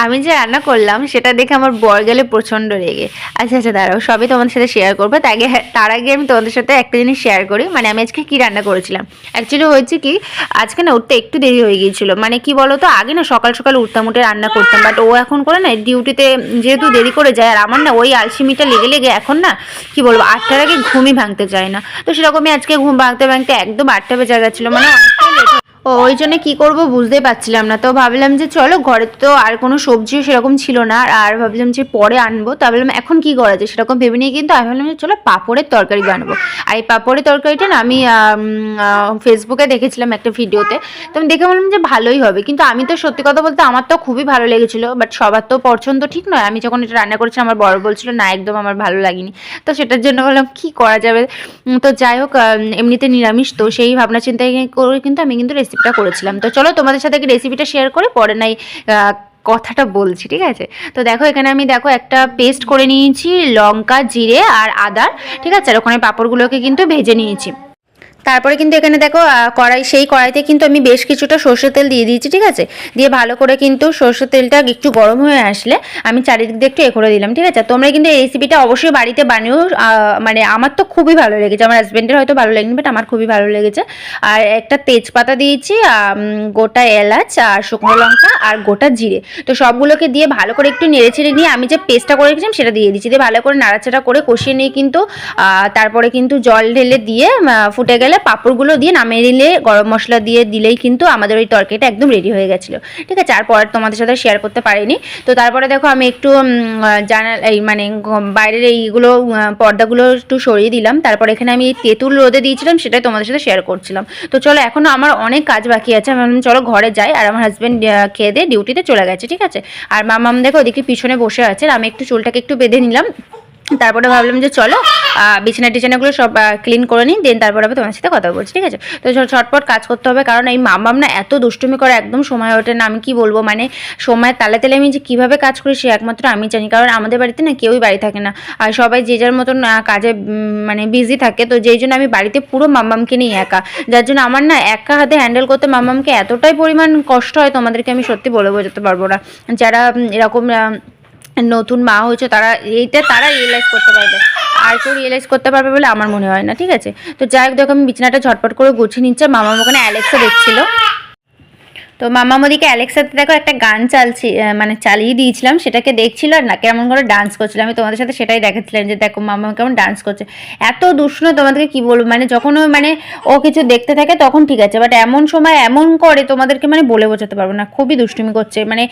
আমি যে রান্না করলাম সেটা দেখে আমার বর গেলে প্রচণ্ড রেগে। আচ্ছা আচ্ছা, দাঁড়াও, সবই তোমাদের সাথে শেয়ার করবো। তার আগে আমি তোমাদের সাথে একটা জিনিস শেয়ার করি। মানে আমি আজকে কি রান্না করেছিলাম। অ্যাকচুয়ালি হয়েছে কি, আজকে না উঠতে একটু দেরি হয়ে গিয়েছিল। মানে কি বলতো, আগে না সকাল সকাল উঠতাম, উঠে রান্না করতাম, বাট ও এখন করে না ডিউটিতে যেহেতু দেরি করে যায়, আর আমার না ওই আলসিমিটা লেগে লেগে এখন না কি বলবো, 8টার আগে ঘুমই ভাঙতে চায় না। তো সেরকমই আজকে ঘুম ভাঙতে ভাঙতে একদম 8টা বেজে গেছিলো, মানে অনেকটাই লেট। ও ওই জন্য কি করব বুঝতেই পারছিলাম না। তো ভাবলাম যে চলো, ঘরে তো আর কোনো সবজিও সেরকম ছিল না, আর ভাবলাম যে পরে আনবো। তো ভাবলাম এখন কি করা যায় সেরকম ভেবে নিয়ে কিন্তু আমি ভাবলাম যে চলো পাঁপড়ের তরকারি বানাবো। আর এই পাঁপড়ের তরকারিটা না আমি ফেসবুকে দেখেছিলাম একটা ভিডিওতে। তো আমি দেখে বললাম যে ভালোই হবে, কিন্তু আমি তো সত্যি কথা বলতে আমার তো খুবই ভালো লেগেছিলো, বাট সবার তো পছন্দ ঠিক নয়। আমি যখন এটা রান্না করেছি আমার বড় বলছিল না, একদম আমার ভালো লাগেনি। তো সেটার জন্য বললাম কি করা যাবে। তো যাই হোক, এমনিতে নিরামিষ, তো সেই ভাবনা চিন্তা করে কিন্তু আমি কিন্তু রেসিপিটা করেছিলাম। তো চলো তোমাদের সাথে রেসিপিটা শেয়ার করে পরে নাই কথাটা বলছি, ঠিক আছে। তো দেখো এখানে আমি দেখো একটা পেস্ট করে নিয়েছি লঙ্কা, জিরে আর আদার, ঠিক আছে। আর ওখানে পাঁপড়গুলোকে কিন্তু ভেজে নিয়েছি। তারপরে কিন্তু এখানে দেখো সেই কড়াইতে কিন্তু আমি বেশ কিছুটা সর্ষের তেল দিয়ে দিয়েছি, ঠিক আছে। দিয়ে ভালো করে কিন্তু সর্ষের তেলটা একটু গরম হয়ে আসলে আমি চারিদিক দিয়ে একটু করে দিলাম, ঠিক আছে। তোমরা কিন্তু এই রেসিপিটা অবশ্যই বাড়িতে বানিও। মানে আমার তো খুবই ভালো লেগেছে, আমার হাজব্যান্ডের হয়তো ভালো লাগেনি, বাট আমার খুবই ভালো লেগেছে। আর একটা তেজপাতা দিয়েছি, গোটা এলাচ আর শুকনো লঙ্কা আর গোটা জিরে। তো সবগুলোকে দিয়ে ভালো করে একটু নেড়ে ছেড়ে নিয়ে আমি যে পেস্টটা করে রেখেছিলাম সেটা দিয়ে দিচ্ছি। দিয়ে ভালো করে নাড়াচাড়া করে কষিয়ে নিয়ে কিন্তু তারপরে কিন্তু জল ঢেলে দিয়ে ফুটে গেলে পাঁপড়গুলো দিয়ে নামিয়ে দিলে, গরম মশলা দিয়ে দিলেই কিন্তু আমাদের ওই তরকারিটা একদম রেডি হয়ে গেছিলো, ঠিক আছে। আর পরে তোমাদের সাথে শেয়ার করতে পারিনি। তো তারপরে দেখো আমি একটু এই মানে বাইরের এইগুলো পর্দাগুলো একটু সরিয়ে দিলাম। তারপর এখানে আমি তেঁতুল রোদে দিয়েছিলাম, সেটাই তোমাদের সাথে শেয়ার করছিলাম। তো চলো, এখনও আমার অনেক কাজ বাকি আছে। আমি ভাবলাম চলো ঘরে যাই। আর আমার হাজব্যান্ড খেয়ে দিয়ে ডিউটিতে চলে গেছে, ঠিক আছে। আর মামাম দেখো ওদিকে পিছনে বসে আছে। আমি একটু চুলটাকে একটু বেঁধে নিলাম। তারপরে ভাবলাম যে চলো বিছানা টিছানাগুলো সব ক্লিন করে নিই, দেন তারপরে আমি তোমার সাথে কথা বলছি, ঠিক আছে। তো ছটপট কাজ করতে হবে, কারণ এই মামাম না এত দুষ্টুমি করে, একদম সময় ওঠে না। আমি কি বলবো, মানে সময় তালে তালে আমি যে কীভাবে কাজ করি সে একমাত্র আমি জানি, কারণ আমাদের বাড়িতে না কেউই বাড়ি থাকে না, আর সবাই যে যার মতন কাজে মানে বিজি থাকে। তো যেই জন্য আমি বাড়িতে পুরো মামামকে নিয়ে একা, যার জন্য আমার না একা হাতে হ্যান্ডেল করতে মামামকে এতটাই পরিমাণ কষ্ট হয়, তোমাদেরকে আমি সত্যি বলে বোঝাতে পারবো না। যারা এরকম নতুন মা হয়েছে তারা রিয়েলাইজ করতে পারবে, আর কেউ রিয়েলাইজ করতে পারবে বলে আমার মনে হয় না, ঠিক আছে। তো যাই হোক, দেখো আমি বিছানাটা ঝটপট করে গুছিয়ে নিচ্ছে। মামা ওখানে অ্যালেক্সা দেখছিল। তো মামা মোদিকে অ্যালেক্সাতে দেখো একটা গান মানে চালিয়ে দিয়েছিলাম, সেটাকে দেখছিল আর না কেমন করে ডান্স করছিল। আমি তোমাদের সাথে সেটাই দেখাচ্ছিলাম যে দেখো মামা কেমন ডান্স করছে। এত দুষ্ণ, তোমাদেরকে কি বলবো, মানে যখন ও কিছু দেখতে থাকে তখন ঠিক আছে, বাট এমন সময় এমন করে তোমাদেরকে মানে বলে বোঝাতে পারবো না, খুবই দুষ্টুমি করছে। মানে